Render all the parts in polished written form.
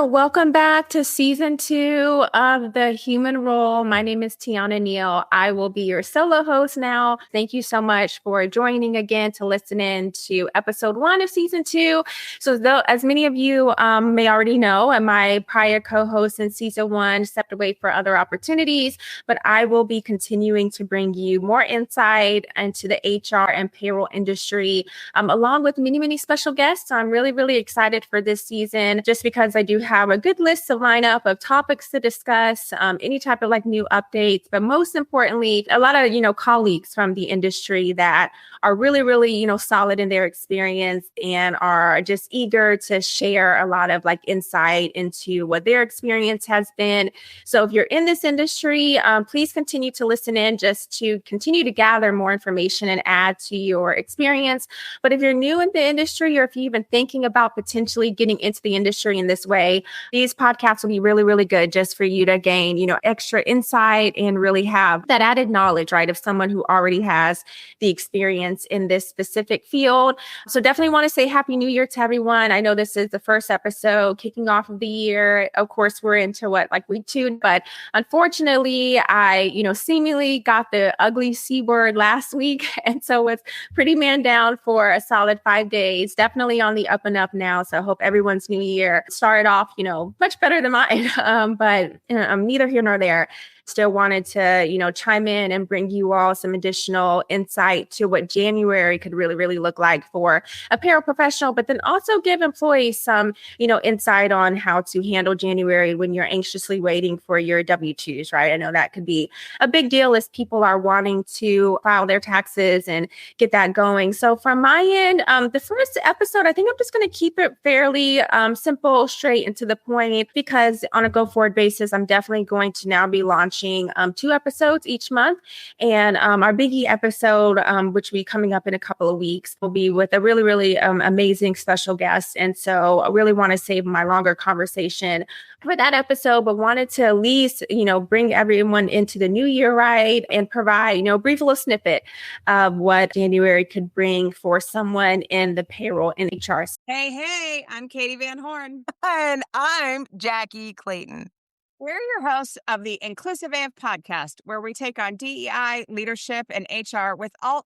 Welcome back to season 2 of The Human Role. My name is Tiana Neal. I will be your solo host now. Thank you so much for joining again to listen in to episode 1 of season 2. So as many of you may already know, my prior co-host in season 1 stepped away for other opportunities, but I will be continuing to bring you more insight into the HR and payroll industry, along with many, many special guests. I'm really, really excited for this season just because I do have a good list of lineup of topics to discuss, any type of new updates, but most importantly, a lot of, colleagues from the industry that are really, really, solid in their experience and are just eager to share a lot of insight into what their experience has been. So if you're in this industry, please continue to listen in just to continue to gather more information and add to your experience. But if you're new in the industry, or if you've been thinking about potentially getting into the industry in this way, these podcasts will be really, really good just for you to gain, extra insight and really have that added knowledge, right, of someone who already has the experience in this specific field. So definitely want to say Happy New Year to everyone. I know this is the first episode kicking off of the year. Of course, we're into week 2, but unfortunately, I, seemingly got the ugly C word last week. And so it's pretty man down for a solid 5 days, definitely on the up and up now. So I hope everyone's new year started off, much better than mine. But I'm neither here nor there. Still wanted to, chime in and bring you all some additional insight to what January could really, really look like for a payroll professional, but then also give employees some, insight on how to handle January when you're anxiously waiting for your W-2s, right? I know that could be a big deal as people are wanting to file their taxes and get that going. So from my end, the first episode, I think I'm just going to keep it fairly simple, straight and to the point, because on a go-forward basis, I'm definitely going to now be launching 2 episodes each month. And our biggie episode, which will be coming up in a couple of weeks, will be with a really, really amazing special guest. And so I really want to save my longer conversation for that episode, but wanted to at least, bring everyone into the new year right and provide, a brief little snippet of what January could bring for someone in the payroll and HR. Hey, I'm Katie Van Horn. And I'm Jackie Clayton. We're your hosts of the Inclusive AF podcast, where we take on DEI, leadership, and HR without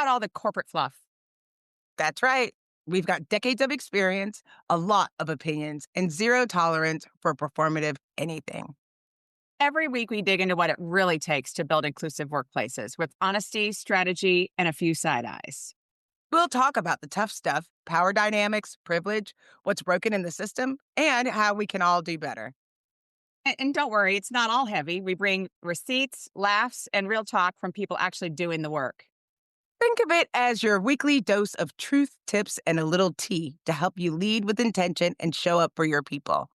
all the corporate fluff. That's right. We've got decades of experience, a lot of opinions, and zero tolerance for performative anything. Every week, we dig into what it really takes to build inclusive workplaces with honesty, strategy, and a few side eyes. We'll talk about the tough stuff, power dynamics, privilege, what's broken in the system, and how we can all do better. And don't worry, it's not all heavy. We bring receipts, laughs, and real talk from people actually doing the work. Think of it as your weekly dose of truth, tips, and a little tea to help you lead with intention and show up for your people.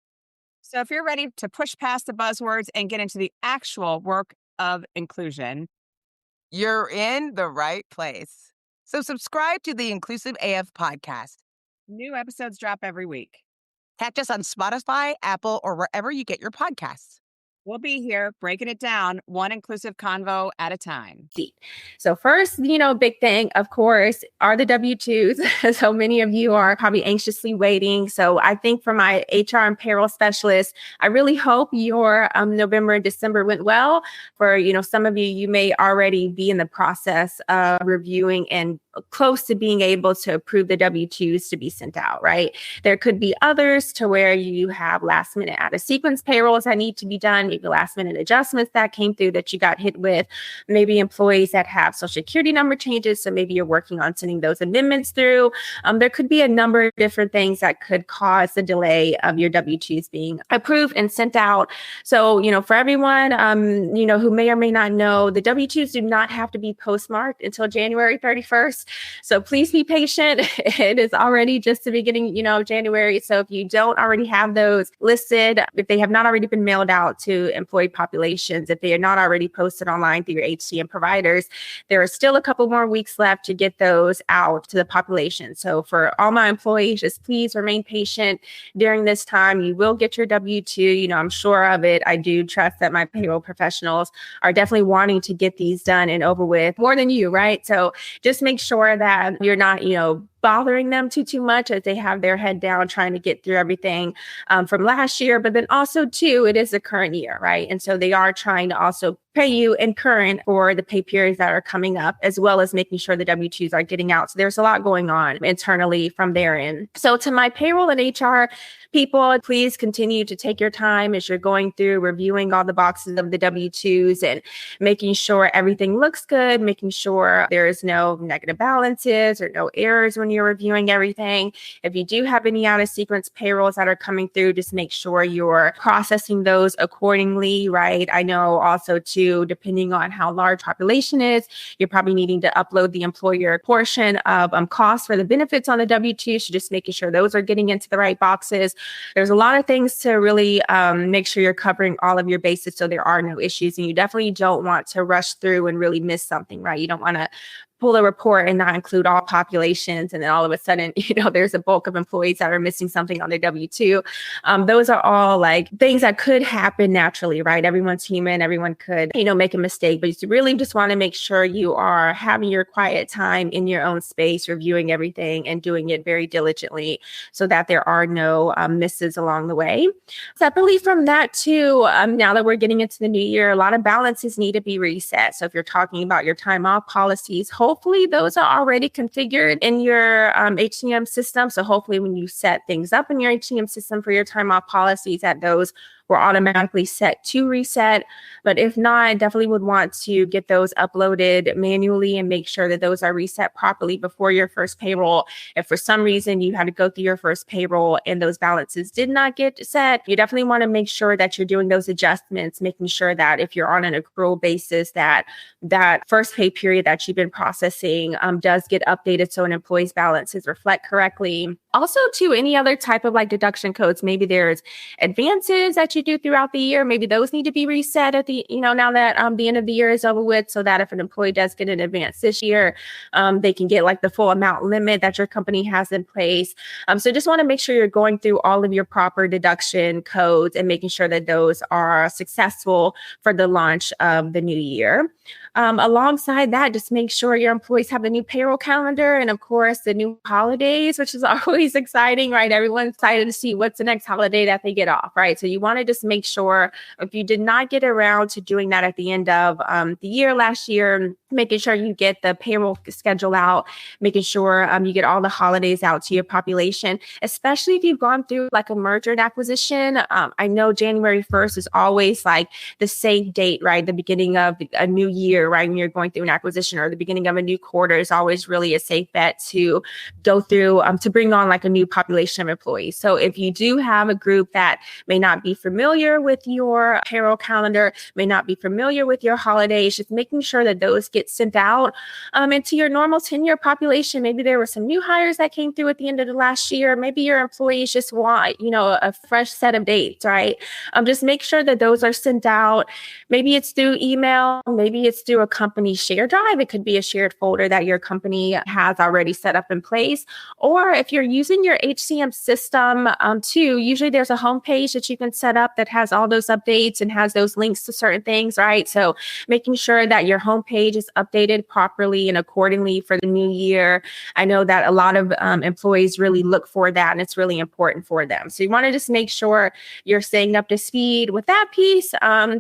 So if you're ready to push past the buzzwords and get into the actual work of inclusion, you're in the right place. So subscribe to the Inclusive AF podcast. New episodes drop every week. Catch us on Spotify, Apple, or wherever you get your podcasts. We'll be here breaking it down one inclusive convo at a time. So first, big thing, of course, are the W-2s. So many of you are probably anxiously waiting. So I think for my HR and payroll specialist, I really hope your November and December went well. For, some of you, you may already be in the process of reviewing and close to being able to approve the W-2s to be sent out, right? There could be others to where you have last minute out of sequence payrolls that need to be done, maybe last minute adjustments that came through that you got hit with, maybe employees that have social security number changes. So maybe you're working on sending those amendments through. There could be a number of different things that could cause the delay of your W-2s being approved and sent out. So, for everyone, who may or may not know, the W-2s do not have to be postmarked until January 31st. So please be patient. It is already just the beginning, of January. So if you don't already have those listed, if they have not already been mailed out to employee populations, if they are not already posted online through your HCM providers, there are still a couple more weeks left to get those out to the population. So for all my employees, just please remain patient during this time. You will get your W-2. I'm sure of it. I do trust that my payroll professionals are definitely wanting to get these done and over with more than you, right? So just make sure that you're not, bothering them too much as they have their head down trying to get through everything from last year. But then also too, it is the current year, right? And so they are trying to also pay you in current for the pay periods that are coming up, as well as making sure the W-2s are getting out. So there's a lot going on internally from their end. So to my payroll and HR people, please continue to take your time as you're going through reviewing all the boxes of the W-2s and making sure everything looks good, making sure there is no negative balances or no errors when you're reviewing everything. If you do have any out of sequence payrolls that are coming through, just make sure you're processing those accordingly, right? I know also too, depending on how large population is, you're probably needing to upload the employer portion of costs for the benefits on the W-2. So just making sure those are getting into the right boxes. There's a lot of things to really make sure you're covering all of your bases so there are no issues. And you definitely don't want to rush through and really miss something, right? You don't want to pull a report and not include all populations. And then all of a sudden, there's a bulk of employees that are missing something on their W-2. Those are all like things that could happen naturally, right? Everyone's human. Everyone could, make a mistake, but you really just want to make sure you are having your quiet time in your own space, reviewing everything and doing it very diligently so that there are no misses along the way. Separately from that too, now that we're getting into the new year, a lot of balances need to be reset. So if you're talking about your time off policies, hopefully those are already configured in your HCM system. So hopefully when you set things up in your HCM system for your time off policies, that those were automatically set to reset. But if not, I definitely would want to get those uploaded manually and make sure that those are reset properly before your first payroll. If for some reason you had to go through your first payroll and those balances did not get set, you definitely want to make sure that you're doing those adjustments, making sure that if you're on an accrual basis, that first pay period that you've been processing does get updated so an employee's balances reflect correctly. Also, to any other type of like deduction codes, maybe there's advances that you do throughout the year. Maybe those need to be reset at the, now that the end of the year is over with, so that if an employee does get an advance this year, they can get like the full amount limit that your company has in place. So just want to make sure you're going through all of your proper deduction codes and making sure that those are successful for the launch of the new year. Alongside that, just make sure your employees have the new payroll calendar and, of course, the new holidays, which is always exciting, right? Everyone's excited to see what's the next holiday that they get off, right? So you want to just make sure if you did not get around to doing that at the end of the year last year, making sure you get the payroll schedule out, making sure you get all the holidays out to your population, especially if you've gone through like a merger and acquisition. I know January 1st is always like the safe date, right? The beginning of a new year, right? When you're going through an acquisition or the beginning of a new quarter is always really a safe bet to go through to bring on like a new population of employees. So if you do have a group that may not be familiar with your payroll calendar, may not be familiar with your holidays, just making sure that those get sent out into your normal tenure population. Maybe there were some new hires that came through at the end of the last year. Maybe your employees just want, a fresh set of dates, right? Just make sure that those are sent out. Maybe it's through email. Maybe it's through a company share drive. It could be a shared folder that your company has already set up in place. Or if you're using your HCM system too, usually there's a homepage that you can set up that has all those updates and has those links to certain things, right? So making sure that your homepage is updated properly and accordingly for the new year. I know that a lot of employees really look for that and it's really important for them. So you want to just make sure you're staying up to speed with that piece.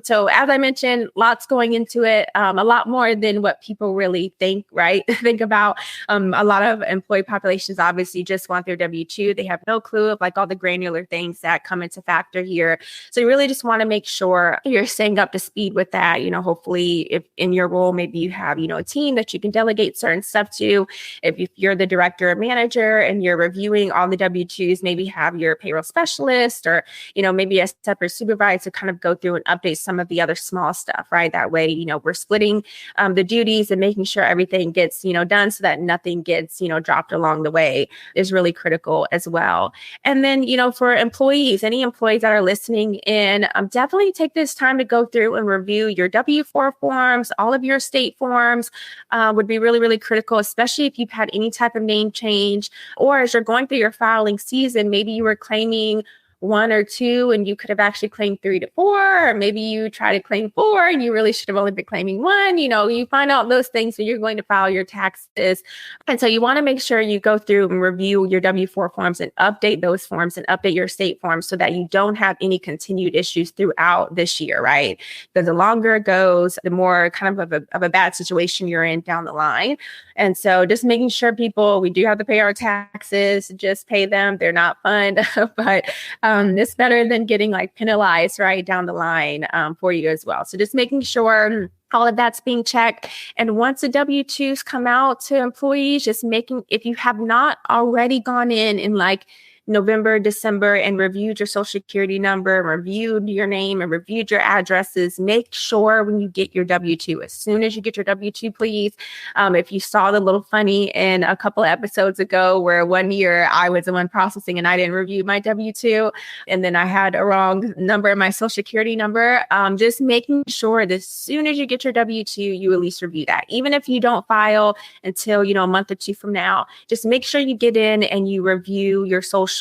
So as I mentioned, lots going into it, a lot more than what people really think, right? Think about a lot of employee populations obviously just want their W-2. They have no clue of like all the granular things that come into factor here. So you really just want to make sure you're staying up to speed with that. Hopefully if in your role, maybe you have, a team that you can delegate certain stuff to. If you're the director or manager and you're reviewing all the W-2s, maybe have your payroll specialist or, maybe a separate supervisor kind of go through and update some of the other small stuff, right? That way, we're splitting the duties and making sure everything gets, done so that nothing gets, dropped along the way is really critical as well. And then, for employees, any employees that are listening in, definitely take this time to go through and review your W-4 forms, all of your state forms would be really, really critical, especially if you've had any type of name change or as you're going through your filing season, maybe you were claiming 1 or 2 and you could have actually claimed 3 to 4, or maybe you try to claim 4 and you really should have only been claiming 1. You find out those things when you're going to file your taxes. And so you want to make sure you go through and review your W-4 forms and update those forms and update your state forms so that you don't have any continued issues throughout this year, right? Because the longer it goes, the more kind of a bad situation you're in down the line. And so just making sure people, we do have to pay our taxes, just pay them. They're not fun, but it's better than getting like penalized right down the line for you as well. So just making sure all of that's being checked. And once the W-2s come out to employees, just if you have not already gone in like November, December, and reviewed your social security number, reviewed your name, and reviewed your addresses, make sure when you get your W-2, as soon as you get your W-2, please. If you saw the little funny in a couple of episodes ago where one year I was the one processing and I didn't review my W-2, and then I had a wrong number in my social security number, just making sure that as soon as you get your W-2, you at least review that. Even if you don't file until, a month or 2 from now, just make sure you get in and you review your social,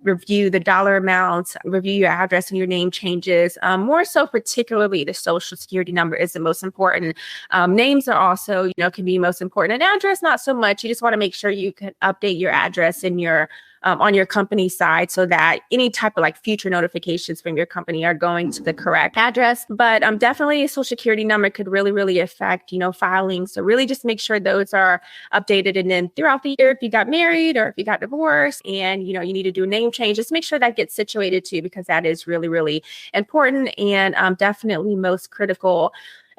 review the dollar amounts, review your address and your name changes. More so, particularly the social security number is the most important. Names are also, can be most important. And address, not so much. You just want to make sure you can update your address in your on your company side so that any type of like future notifications from your company are going to the correct address. But definitely a social security number could really, really affect, filing. So really just make sure those are updated. And then throughout the year, if you got married or if you got divorced and, you need to do a name change, just make sure that gets situated too, because that is really, really important and definitely most critical.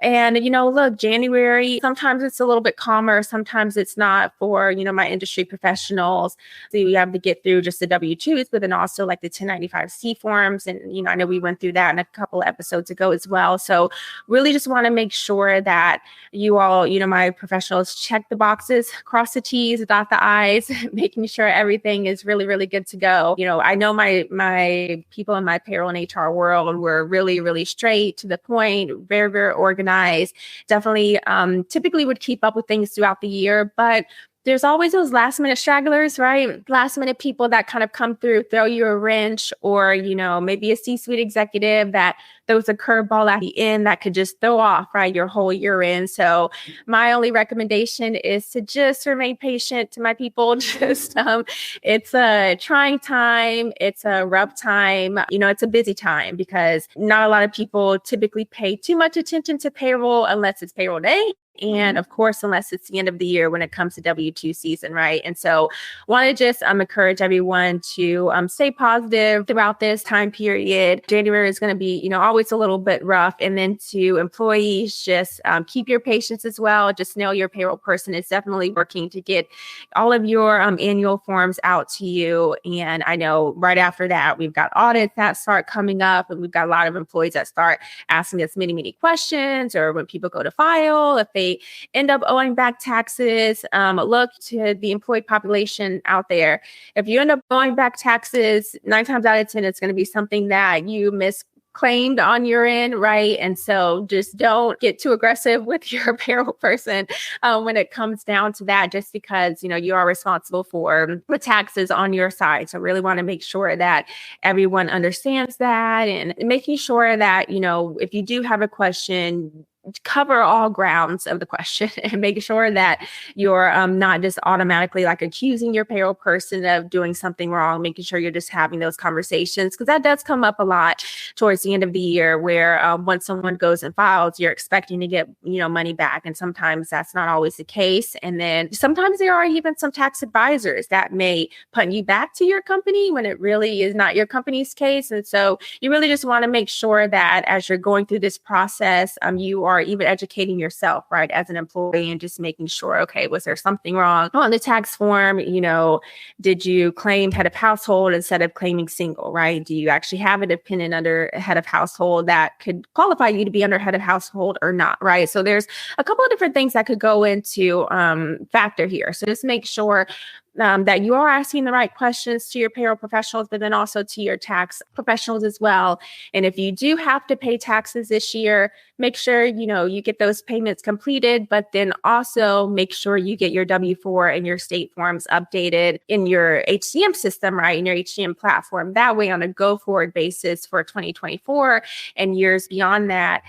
And, look, January, sometimes it's a little bit calmer. Sometimes it's not for, my industry professionals. So you have to get through just the W-2s, but then also like the 1095C forms. And, I know we went through that in a couple of episodes ago as well. So really just want to make sure that you all, my professionals, check the boxes, cross the T's, dot the I's, making sure everything is really, really good to go. I know my people in my payroll and HR world were really, really straight to the point, very, very organized. Definitely typically would keep up with things throughout the year, but there's always those last minute stragglers, right? Last minute people that kind of come through, throw you a wrench, or, maybe a C-suite executive that throws a curveball at the end that could just throw off, right, your whole year in. So my only recommendation is to just remain patient to my people. Just, it's a trying time. It's a rough time. It's a busy time because not a lot of people typically pay too much attention to payroll unless it's payroll day. And of course, unless it's the end of the year when it comes to W-2 season, right? And so want to just encourage everyone to stay positive throughout this time period. January is going to be, always a little bit rough. And then to employees, just keep your patience as well. Just know your payroll person is definitely working to get all of your annual forms out to you. And I know right after that, we've got audits that start coming up, and we've got a lot of employees that start asking us many, many questions, or when people go to file, if they end up owing back taxes. Look to the employee population out there. If you end up owing back taxes, 9 times out of 10, it's going to be something that you misclaimed on your end, right? And so just don't get too aggressive with your payroll person when it comes down to that, just because, you are responsible for the taxes on your side. So really want to make sure that everyone understands that, and making sure that, if you do have a question, cover all grounds of the question and make sure that you're not just automatically like accusing your payroll person of doing something wrong, making sure you're just having those conversations, because that does come up a lot towards the end of the year where once someone goes and files, you're expecting to get, money back. And sometimes that's not always the case. And then sometimes there are even some tax advisors that may put you back to your company when it really is not your company's case. And so you really just want to make sure that as you're going through this process, you are even educating yourself, right, as an employee, and just making sure, okay, was there something wrong on the tax form? Did you claim head of household instead of claiming single, right? Do you actually have a dependent under head of household that could qualify you to be under head of household or not, right? So there's a couple of different things that could go into factor here. So just make sure that you are asking the right questions to your payroll professionals, but then also to your tax professionals as well. And if you do have to pay taxes this year, make sure, you get those payments completed, but then also make sure you get your W-4 and your state forms updated in your HCM system, right? In your HCM platform. That way, on a go-forward basis for 2024 and years beyond that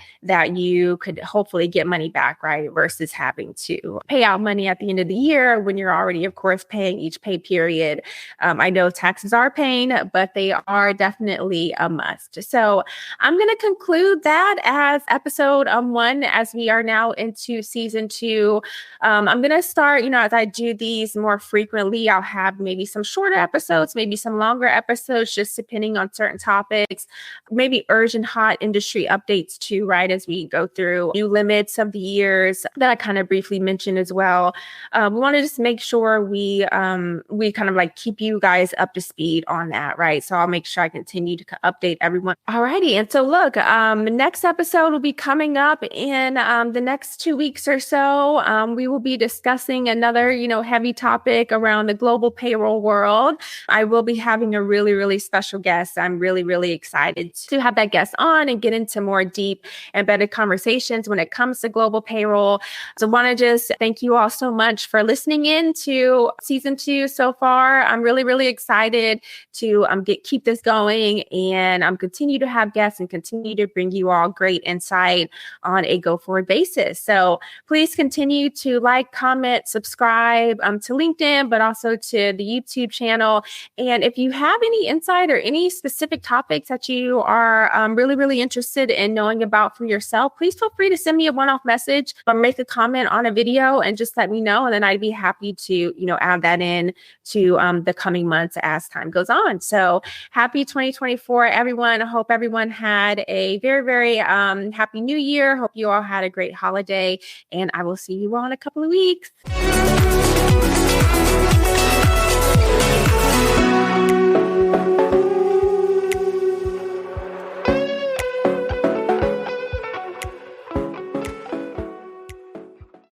you could hopefully get money back, right? Versus having to pay out money at the end of the year when you're already, of course, paying each pay period. I know taxes are a pain, but they are definitely a must. So I'm going to conclude that as episode 1, as we are now into season 2. I'm going to start, as I do these more frequently, I'll have maybe some shorter episodes, maybe some longer episodes, just depending on certain topics, maybe urgent hot industry updates too, right? As we go through new limits of the years that I kind of briefly mentioned as well. We want to just make sure we kind of like keep you guys up to speed on that, right? So I'll make sure I continue to update everyone. Alrighty. And so look, next episode will be coming up in the next 2 weeks or so. We will be discussing another, heavy topic around the global payroll world. I will be having a really, really special guest. I'm really, really excited to have that guest on and get into more deep and better conversations when it comes to global payroll. So I want to just thank you all so much for listening in to season 2 so far. I'm really, really excited to keep this going and continue to have guests and continue to bring you all great insight on a go-forward basis. So please continue to like, comment, subscribe to LinkedIn, but also to the YouTube channel. And if you have any insight or any specific topics that you are really, really interested in knowing about for yourself, please feel free to send me a one-off message or make a comment on a video and just let me know. And then I'd be happy to, add that in to the coming months as time goes on. So happy 2024, everyone. I hope everyone had a very, very happy new year. Hope you all had a great holiday, and I will see you all in a couple of weeks.